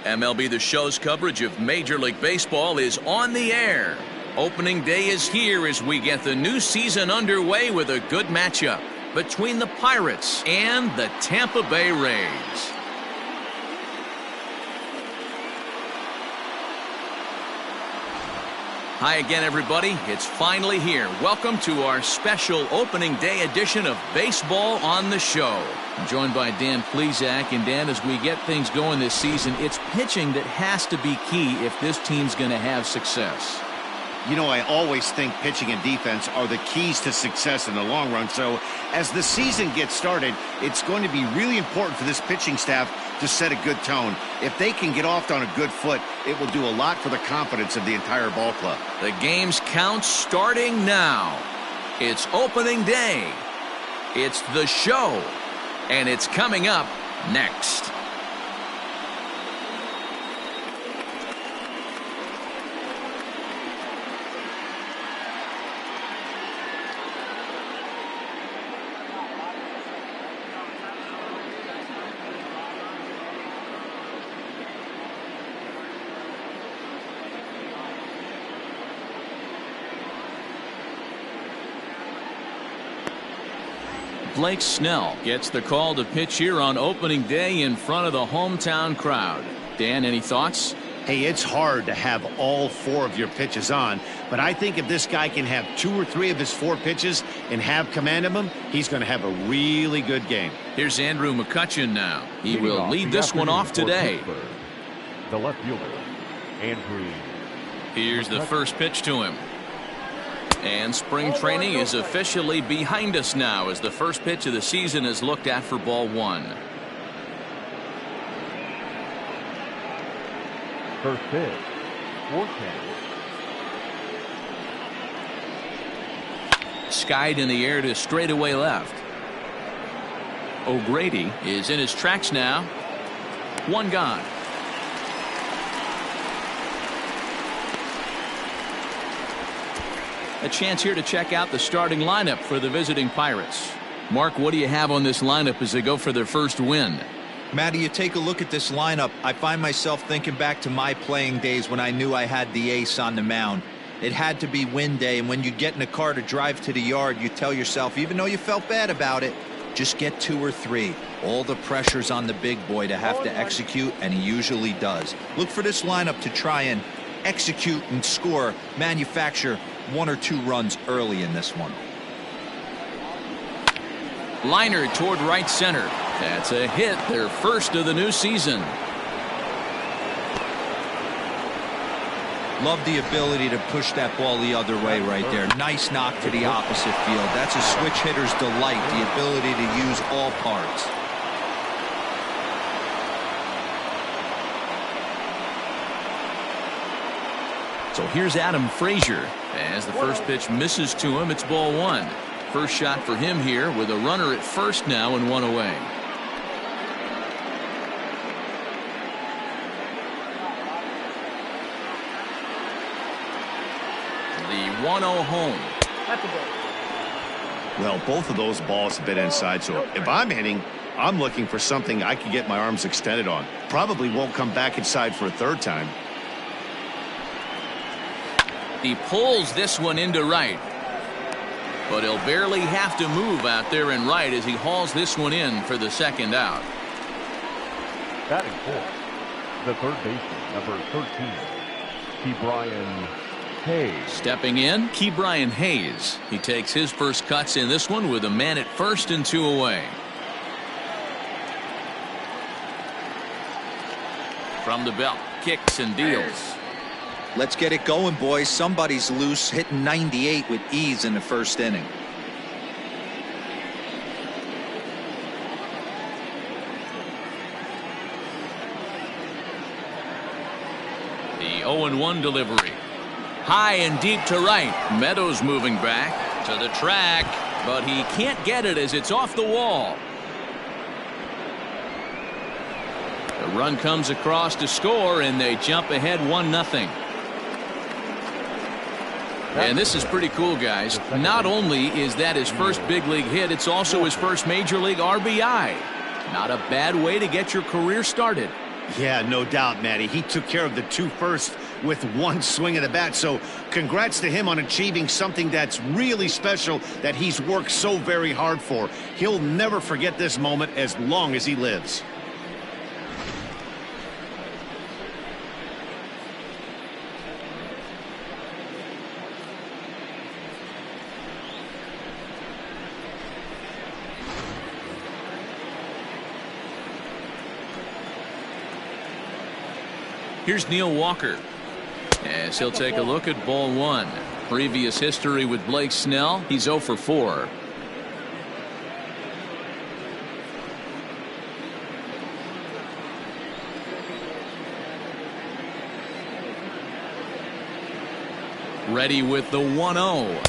MLB The Show's coverage of Major League Baseball is on the air. Opening day is here as we get the new season underway with a good matchup between the Pirates and the Tampa Bay Rays. Hi again, everybody. It's finally here. Welcome to our special opening day edition of Baseball on the Show. I'm joined by Dan Plesac. And Dan, as we get things going this season, it's pitching that has to be key if this team's going to have success. You know, I always think pitching and defense are the keys to success in the long run. So as the season gets started, it's going to be really important for this pitching staff to set a good tone. If they can get off on a good foot, it will do a lot for the confidence of the entire ball club. The game's count starting now. It's opening day. It's the show. And it's coming up next. Blake Snell gets the call to pitch here on opening day in front of the hometown crowd. Dan, any thoughts? Hey, it's hard to have all four of your pitches on, but I think if this guy can have 2 or 3 of his 4 pitches and have command of them, he's going to have a really good game. Here's Andrew McCutchen now. He will lead this one off today. The left fielder, Andrew. Here's the first pitch to him. And spring training is officially behind us now as the first pitch of the season is looked at for ball 1. First pitch, 4-10. Skied in the air to straightaway left. O'Grady is in his tracks now. 1 gone. A chance here to check out the starting lineup for the visiting Pirates. Mark, what do you have on this lineup as they go for their first win? Matty, you take a look at this lineup. I find myself thinking back to my playing days when I knew I had the ace on the mound. It had to be win day, and when you get in a car to drive to the yard, you tell yourself, even though you felt bad about it, just get 2 or 3. All the pressure's on the big boy to have to execute, and he usually does. Look for this lineup to try and execute and score, manufacture 1 or 2 runs early in this one. Liner toward right center. That's a hit, their first of the new season. Love the ability to push that ball the other way right there. Nice knock to the opposite field. That's a switch hitter's delight, the ability to use all parts. So here's Adam Frazier. As the first pitch misses to him, it's ball 1. First shot for him here with a runner at first now and 1 away. The 1-0 home. Well, both of those balls have been inside, so if I'm hitting, I'm looking for something I can get my arms extended on. Probably won't come back inside for a 3rd time. He pulls this one into right. But he'll barely have to move out there in right as he hauls this one in for the 2nd out. Batting 4th, the third baseman, number 13, Ke'Bryan Hayes. Stepping in, Ke'Bryan Hayes. He takes his first cuts in this one with a man at first and 2 away. From the belt, kicks and deals. Let's get it going, boys. Somebody's loose, hitting 98 with ease in the first inning. The 0-1 delivery. High and deep to right. Meadows moving back to the track, but he can't get it as it's off the wall. The run comes across to score, and they jump ahead 1-0. And this is pretty cool, guys. Not only is that his first big league hit, it's also his first major league RBI. Not a bad way to get your career started. Yeah, no doubt, Matty. He took care of the two first with one swing of the bat. So congrats to him on achieving something that's really special that he's worked so very hard for. He'll never forget this moment as long as he lives. Here's Neil Walker as he'll take a look at ball one. Previous history with Blake Snell, he's 0 for 4. Ready with the 1-0.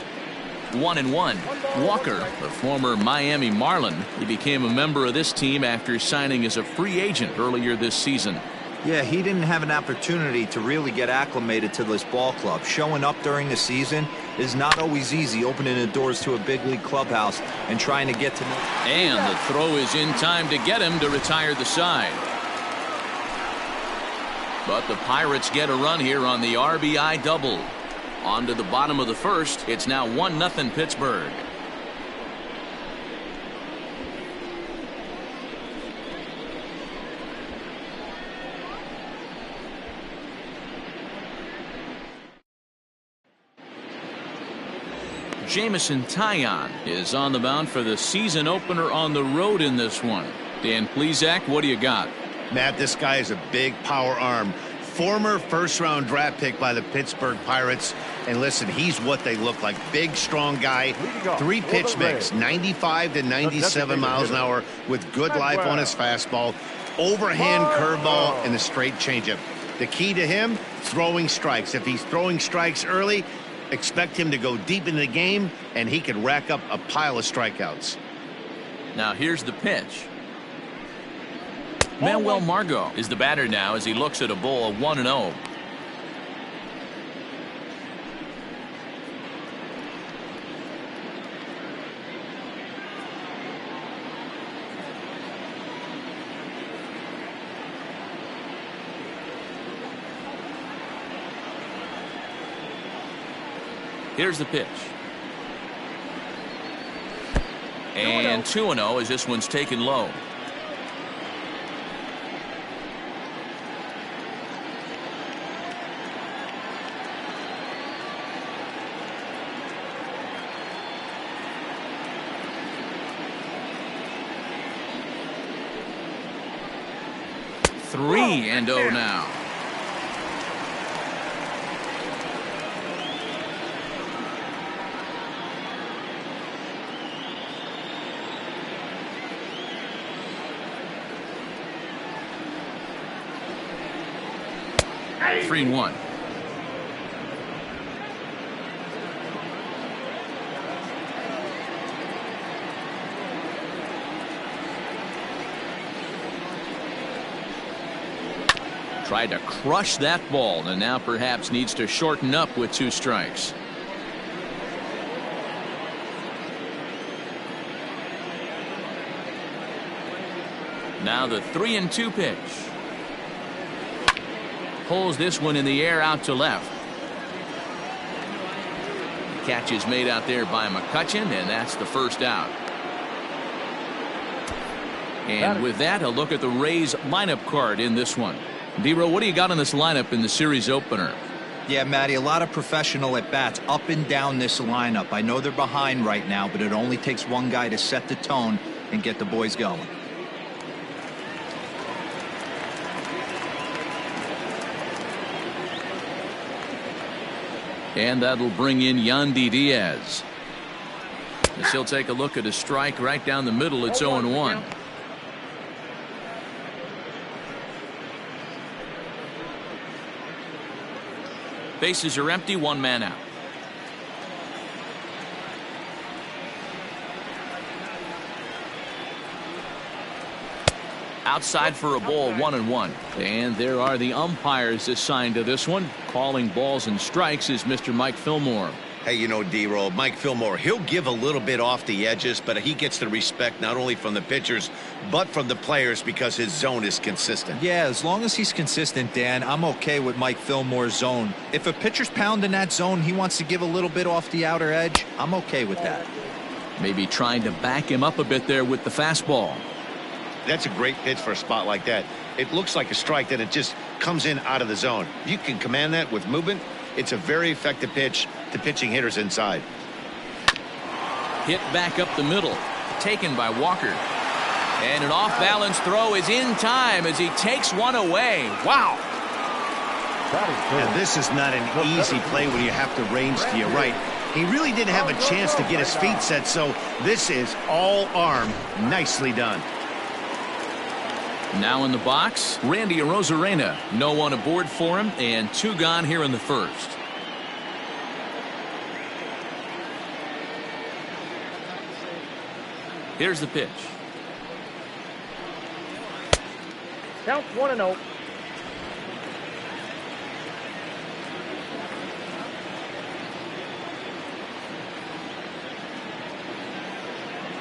1-1. Walker, the former Miami Marlin, he became a member of this team after signing as a free agent earlier this season. Yeah, he didn't have an opportunity to really get acclimated to this ball club. Showing up during the season is not always easy, opening the doors to a big league clubhouse and trying to get to know. And the throw is in time to get him to retire the side. But the Pirates get a run here on the RBI double. On to the bottom of the first. It's now 1-0 Pittsburgh. Jamison Taillon is on the mound for the season opener on the road in this one. Dan Plesac, what do you got? Matt, this guy is a big power arm. Former first-round draft pick by the Pittsburgh Pirates. And listen, he's what they look like. Big, strong guy. 3 pitch mix, 95 to 97 miles an hour with good life on his fastball. Overhand curveball and the straight changeup. The key to him, throwing strikes. If he's throwing strikes early, expect him to go deep into the game, and he could rack up a pile of strikeouts. Now here's the pitch. Manuel Margot is the batter now as he looks at a ball of 1-0. Here's the pitch. And 2-0 as this one's taken low. Three and 0 now. Hey. 3-1. Tried to crush that ball and now perhaps needs to shorten up with 2 strikes. Now the 3-2 pitch. Pulls this one in the air out to left. Catch is made out there by McCutchen, and that's the first out. And with that, a look at the Rays lineup card in this one. D-Row, what do you got on this lineup in the series opener? Yeah, Matty, a lot of professional at-bats up and down this lineup. I know they're behind right now, but it only takes one guy to set the tone and get the boys going. And that'll bring in Yandy Diaz. As he'll take a look at a strike right down the middle. It's 0-1. Bases are empty, 1 man out. Outside for a ball, 1-1. And there are the umpires assigned to this one. Calling balls and strikes is Mr. Mike Fillmore. Hey, you know, D-Roll, Mike Fillmore, he'll give a little bit off the edges, but he gets the respect not only from the pitchers, but from the players because his zone is consistent. Yeah, as long as he's consistent, Dan, I'm okay with Mike Fillmore's zone. If a pitcher's pounding that zone, he wants to give a little bit off the outer edge, I'm okay with that. Maybe trying to back him up a bit there with the fastball. That's a great pitch for a spot like that. It looks like a strike, then it just comes in out of the zone. If you can command that with movement, it's a very effective pitch to pitching hitters inside. Hit back up the middle, taken by Walker. And an off-balance throw is in time as he takes one away. Wow. And this is not an easy play when you have to range to your right. He really didn't have a chance to get his feet set, so this is all arm. Nicely done. Now in the box, Randy Arozarena. No one aboard for him, and 2 gone here in the first. Here's the pitch. Count 1-0.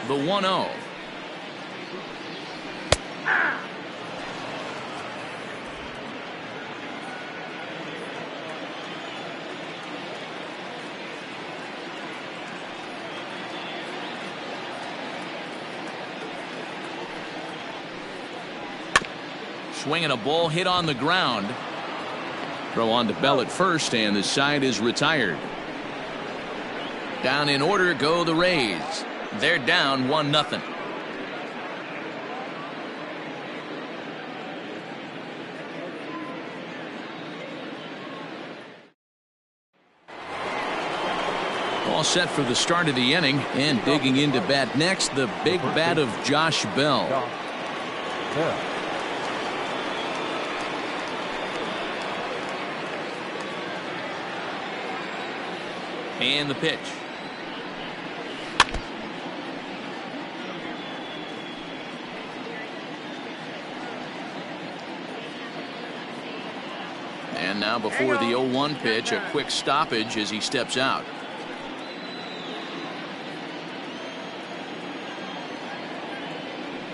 The 1-0. Swinging a ball hit on the ground. Throw on to Bell at first, and the side is retired. Down in order go the Rays. They're down 1-0. All set for the start of the inning, and digging into bat next, the big bat of Josh Bell. And the pitch. And now before the 0-1 pitch, a quick stoppage as he steps out.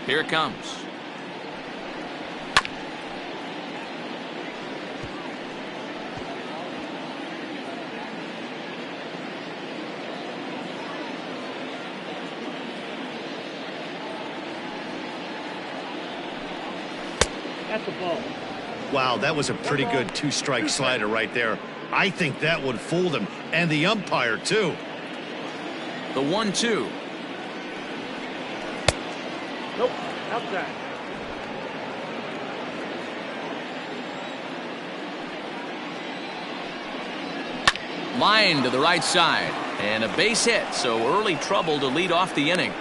Here it comes. At the ball. Wow, that was a pretty good 2-strike slider right there. I think that would fool him, and the umpire, too. The 1-2. Nope. Outside. Line to the right side. And a base hit, so early trouble to lead off the inning.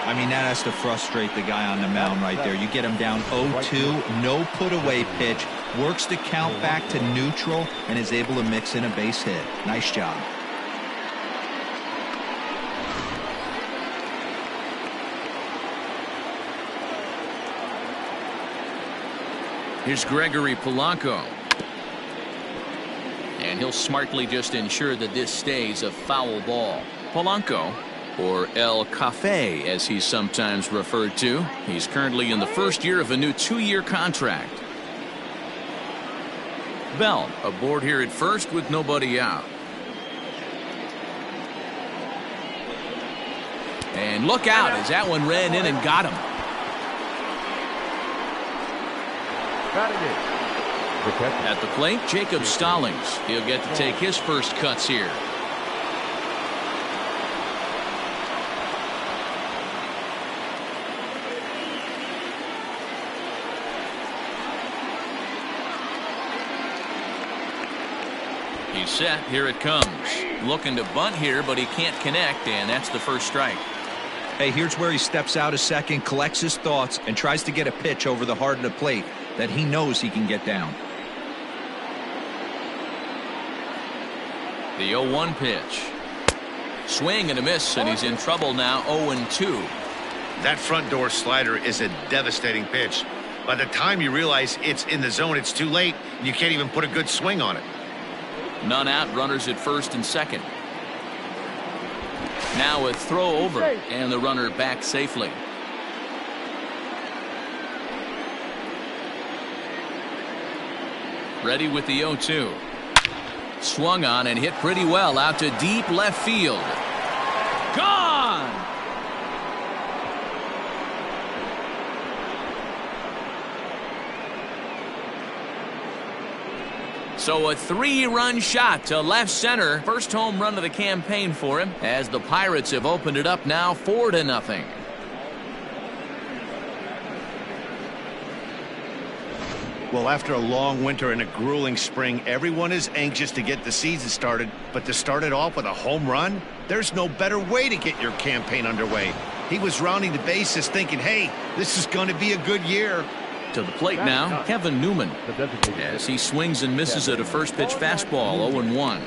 I mean, that has to frustrate the guy on the mound right there. You get him down 0-2, no put-away pitch, works the count back to neutral, and is able to mix in a base hit. Nice job. Here's Gregory Polanco. And he'll smartly just ensure that this stays a foul ball. Polanco, or El Cafe as he's sometimes referred to. He's currently in the first year of a new 2-year contract. Bell aboard here at first with nobody out. And look out as that one ran in and got him. At the plate, Jacob Stallings. He'll get to take his first cuts here. He's set. Here it comes. Looking to bunt here, but he can't connect, and that's the first strike. Hey, here's where he steps out a second, collects his thoughts, and tries to get a pitch over the heart of the plate that he knows he can get down. The 0-1 pitch. Swing and a miss, and he's in trouble now. 0-2. That front door slider is a devastating pitch. By the time you realize it's in the zone, it's too late. You can't even put a good swing on it. None out, runners at first and second. Now a throw over, and the runner back safely. Ready with the 0-2. Swung on and hit pretty well out to deep left field. Gone! So a 3-run shot to left center. First home run of the campaign for him, as the Pirates have opened it up now 4-0. Well, after a long winter and a grueling spring, everyone is anxious to get the season started, but to start it off with a home run, there's no better way to get your campaign underway. He was rounding the bases thinking, hey, this is going to be a good year. To the plate now, Kevin Newman, as he swings and misses at a first pitch fastball, 0-1.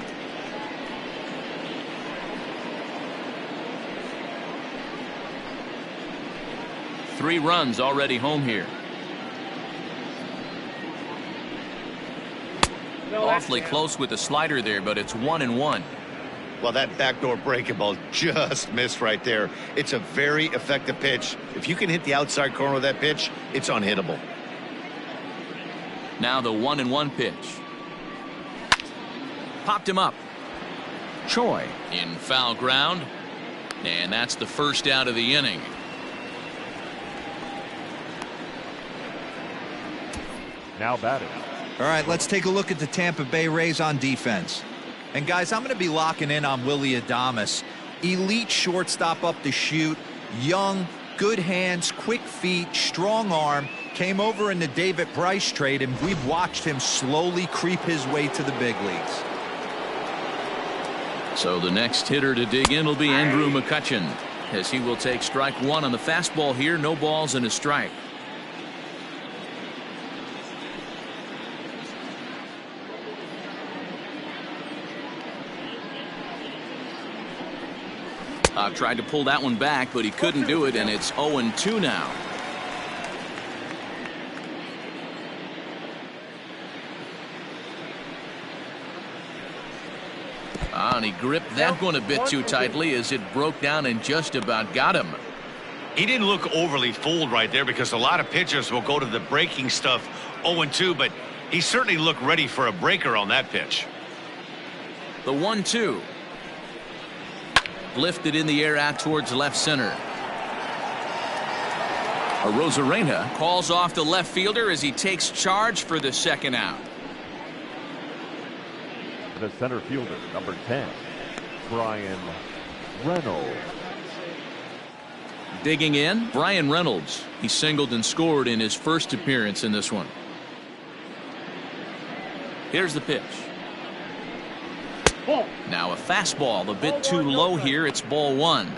Three runs already home here. Awfully close with the slider there, but it's 1-1. Well, that backdoor breaking ball just missed right there. It's a very effective pitch. If you can hit the outside corner of that pitch, it's unhittable. Now the 1-1 pitch. Popped him up. Choi in foul ground. And that's the first out of the inning. Now batting. All right, let's take a look at the Tampa Bay Rays on defense. And guys, I'm going to be locking in on Willy Adames. Elite shortstop up the chute, young, good hands, quick feet, strong arm. Came over in the David Price trade, and we've watched him slowly creep his way to the big leagues. So the next hitter to dig in will be Andrew McCutchen, as he will take strike one on the fastball here. No balls and a strike. Tried to pull that one back, but he couldn't do it, and it's 0-2 now. And he gripped that one a bit too tightly as it broke down and just about got him. He didn't look overly fooled right there, because a lot of pitchers will go to the breaking stuff 0-2, but he certainly looked ready for a breaker on that pitch. The 1-2. Lifted in the air out towards left center. Arozarena calls off the left fielder as he takes charge for the second out. The center fielder, number 10, Brian Reynolds. Digging in, Brian Reynolds. He singled and scored in his first appearance in this one. Here's the pitch. Now a fastball a bit too low here. It's ball one.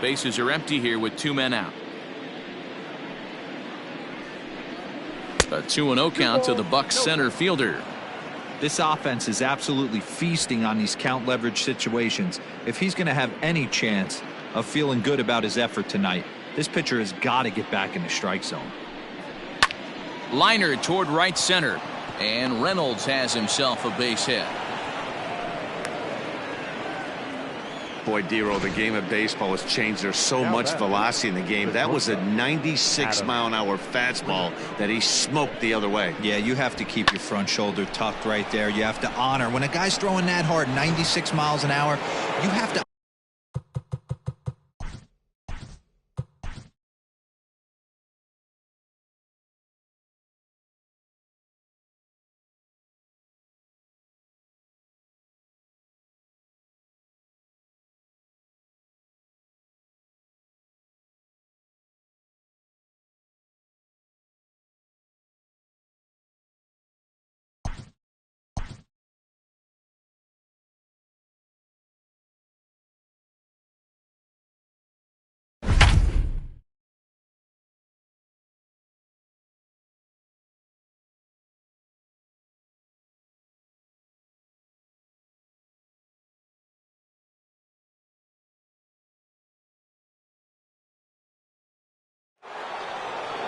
Bases are empty here with two men out. A 2-0 count to the Bucs center fielder. This offense is absolutely feasting on these count leverage situations. If he's going to have any chance of feeling good about his effort tonight, this pitcher has got to get back in the strike zone. Liner toward right center, and Reynolds has himself a base hit. Boy, Dero, the game of baseball has changed. There's so much velocity in the game. That was a 96-mile-an-hour fastball that he smoked the other way. Yeah, you have to keep your front shoulder tucked right there. You have to honor. When a guy's throwing that hard, 96 miles an hour, you have to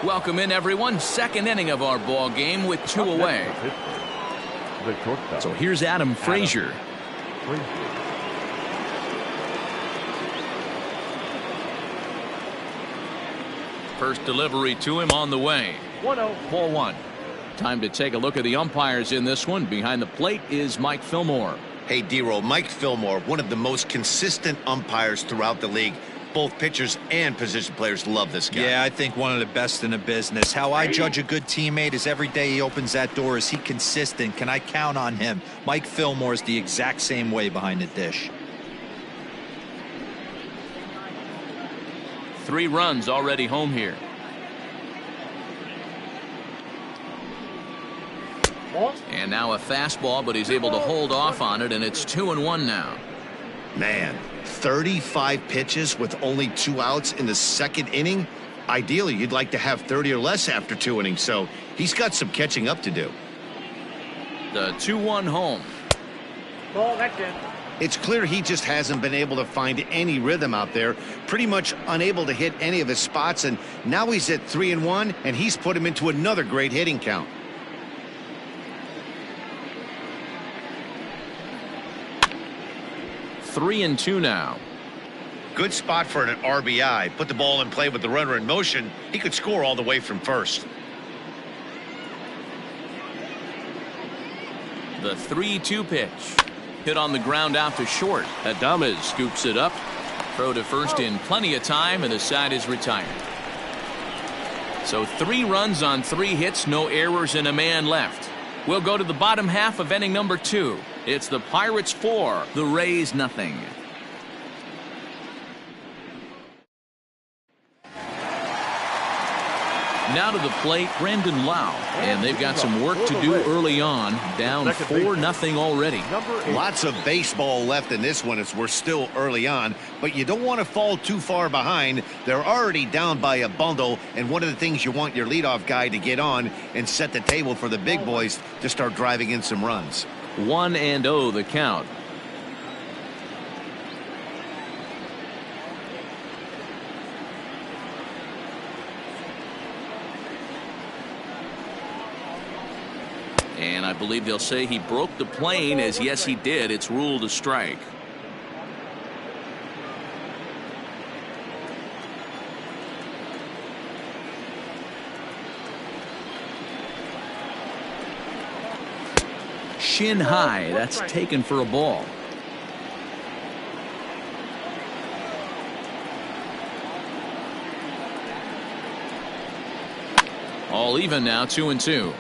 Welcome in, everyone. Second inning of our ball game with 2 away. So here's Adam Frazier. First delivery to him on the way. 1-0. Ball 1. Time to take a look at the umpires in this one. Behind the plate is Mike Fillmore. Hey, D-Roll, Mike Fillmore, one of the most consistent umpires throughout the league. Both pitchers and position players love this guy. Yeah, I think one of the best in the business. How I judge a good teammate is every day he opens that door. Is he consistent? Can I count on him? Mike Fillmore is the exact same way behind the dish. 3 runs already home here. And now a fastball, but he's able to hold off on it, and it's 2-1 now. Man, 35 pitches with only 2 outs in the second inning. Ideally, you'd like to have 30 or less after 2 innings, so he's got some catching up to do. The 2-1 home. Ball, that's in. It's clear he just hasn't been able to find any rhythm out there, pretty much unable to hit any of his spots, and now he's at 3-1, and he's put him into another great hitting count. 3-2 now. Good spot for an RBI. Put the ball in play with the runner in motion. He could score all the way from first. The 3-2 pitch. Hit on the ground out to short. Adames scoops it up. Throw to first in plenty of time, and the side is retired. So 3 runs on 3 hits, no errors, and a man left. We'll go to the bottom half of inning number 2. It's the Pirates 4, the Rays nothing. Now to the plate, Brandon Lau, and they've got some work to do early on, down 4-0 already. Lots of baseball left in this one as we're still early on, but you don't want to fall too far behind. They're already down by a bundle, and one of the things you want your leadoff guy to get on and set the table for the big boys to start driving in some runs. 1-0 the count. And I believe they'll say he broke the plane, as yes he did. It's ruled a strike. Shin high, that's taken for a ball. All even now, 2-2.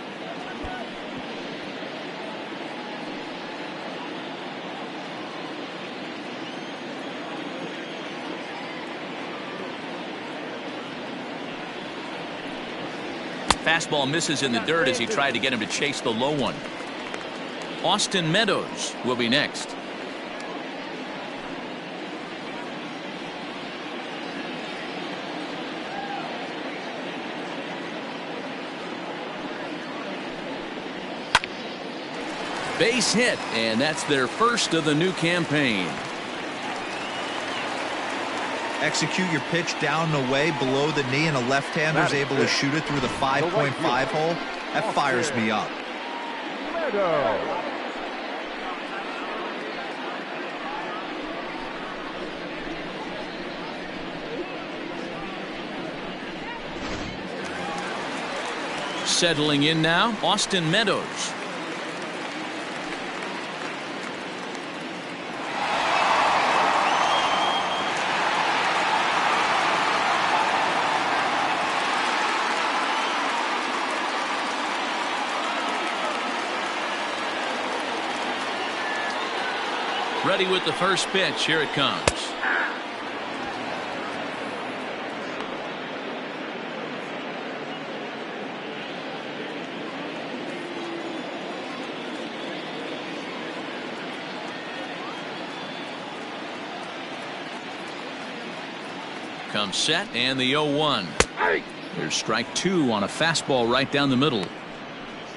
Fastball misses in the dirt as he tried to get him to chase the low one. Austin Meadows will be next. Base hit, and that's their first of the new campaign. Execute your pitch down and away below the knee, and a left-hander's able to shoot it through the 5.5 hole. That fires me up. Settling in now, Austin Meadows. Ready with the first pitch. Here it comes. Comes set, and the 0-1. There's strike 2 on a fastball right down the middle.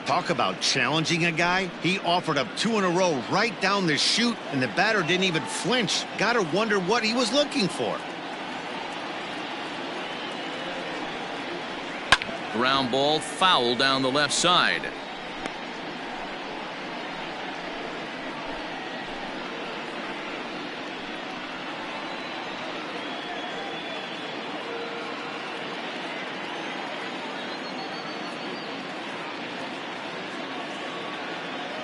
Talk about challenging a guy. He offered up 2 in a row right down the chute, and the batter didn't even flinch. Gotta wonder what he was looking for. Ground ball foul down the left side.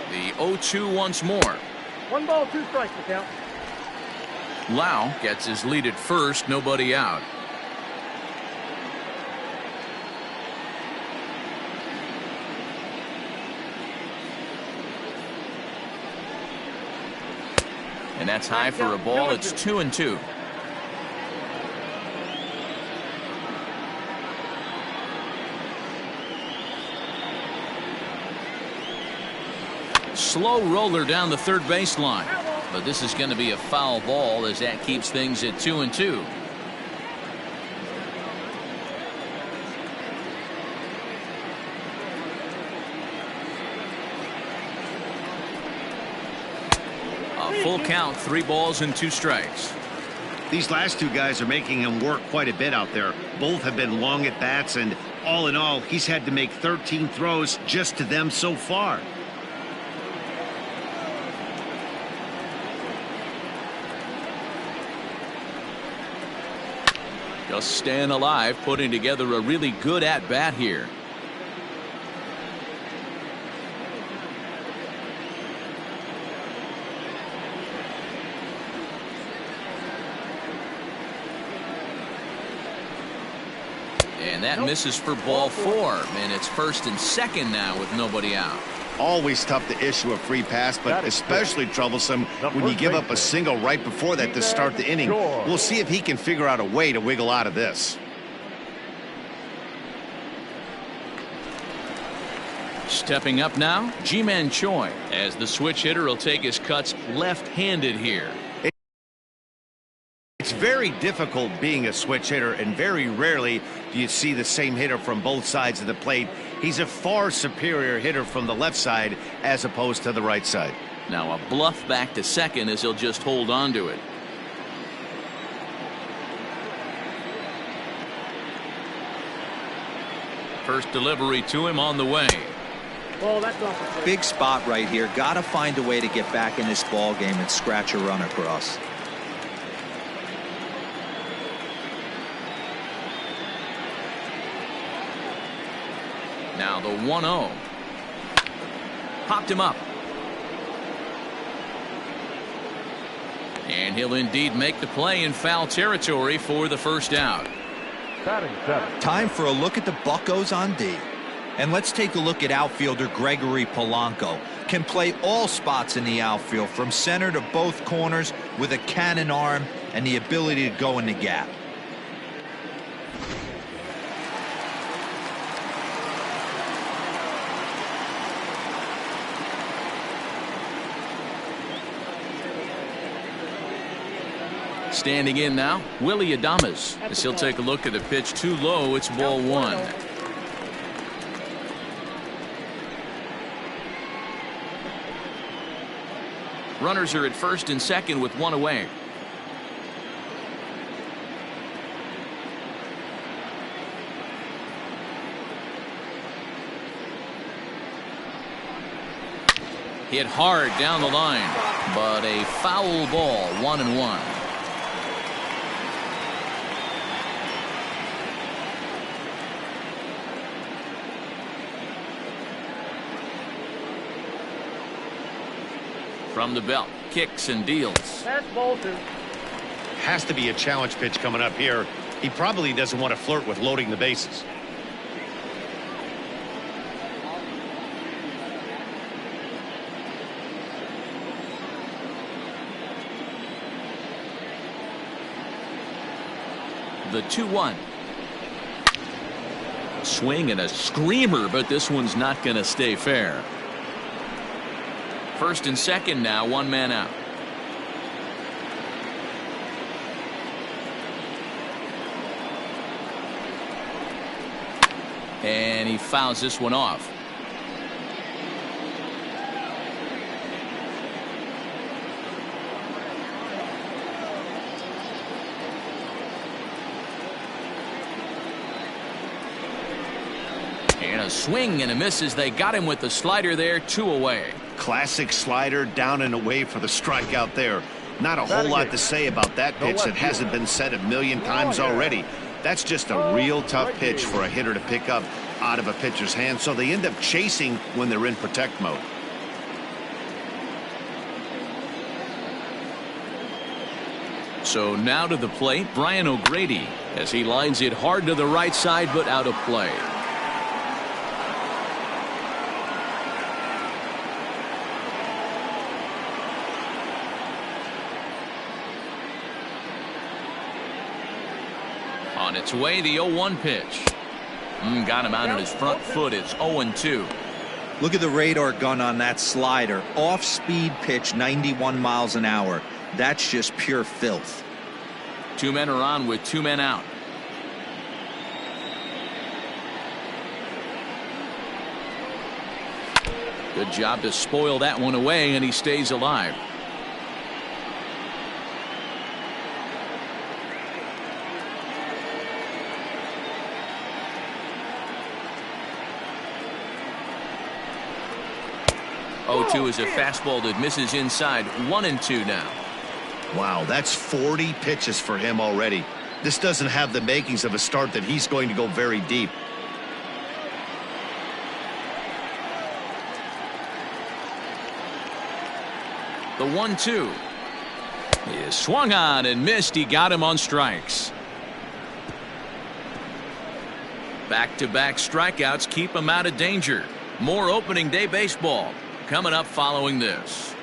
The 0-2 once more. 1 ball, 2 strikes to count. Lau gets his lead at first, nobody out. And that's high for a ball. It's 2-2. Slow roller down the third baseline, but this is going to be a foul ball as that keeps things at 2-2. A full count, 3 balls and 2 strikes. These last 2 guys are making him work quite a bit out there. Both have been long at bats, and all in all, he's had to make 13 throws just to them so far. Just staying alive, putting together a really good at-bat here. And that misses for ball 4, and it's 1st and 2nd now with nobody out. Always tough to issue a free pass, but especially troublesome when you give up a single right before that to start the inning. We'll see if he can figure out a way to wiggle out of this. Stepping up now, Ji-Man Choi, as the switch hitter will take his cuts left-handed here. It's very difficult being a switch hitter, and very rarely do you see the same hitter from both sides of the plate. He's a far superior hitter from the left side as opposed to the right side. Now a bluff back to second as he'll just hold on to it. First delivery to him on the way. Ball, that's off the plate. Big spot right here. Got to find a way to get back in this ball game and scratch a run across. Now the 1-0. Popped him up. And he'll indeed make the play in foul territory for the first out. Batting 7. Time for a look at the Buccos on D. And let's take a look at outfielder Gregory Polanco. Can play all spots in the outfield from center to both corners with a cannon arm and the ability to go in the gap. Standing in now, Willie Adames, as he'll take a look at the pitch too low. It's ball 1. Runners are at first and second with 1 away. Hit hard down the line, but a foul ball, 1-1. From the belt, kicks and deals. That's ball 2. Has to be a challenge pitch coming up here. He probably doesn't want to flirt with loading the bases. The 2-1. Swing and a screamer, but this one's not going to stay fair. First and second now, 1 man out. And he fouls this one off. A swing and a miss as they got him with the slider there, 2 away. Classic slider, down and away for the strikeout there. Not a whole lot to say about that pitch that hasn't been said a million times already. That's just a real tough pitch for a hitter to pick up out of a pitcher's hand, so they end up chasing when they're in protect mode. So now to the plate, Brian O'Grady, as he lines it hard to the right side, but out of play. On its way, the 0-1 pitch. Got him out on his front foot. It's 0-2. Look at the radar gun on that slider. Off-speed pitch, 91 miles an hour. That's just pure filth. 2 men are on with 2 men out. Good job to spoil that one away, and he stays alive. Oh, is a fastball that misses inside. 1-2 now. Wow, that's 40 pitches for him already. This doesn't have the makings of a start that he's going to go very deep. The 1-2 is swung on and missed. He got him on strikes. Back-to-back strikeouts keep him out of danger. More opening day baseball coming up following this.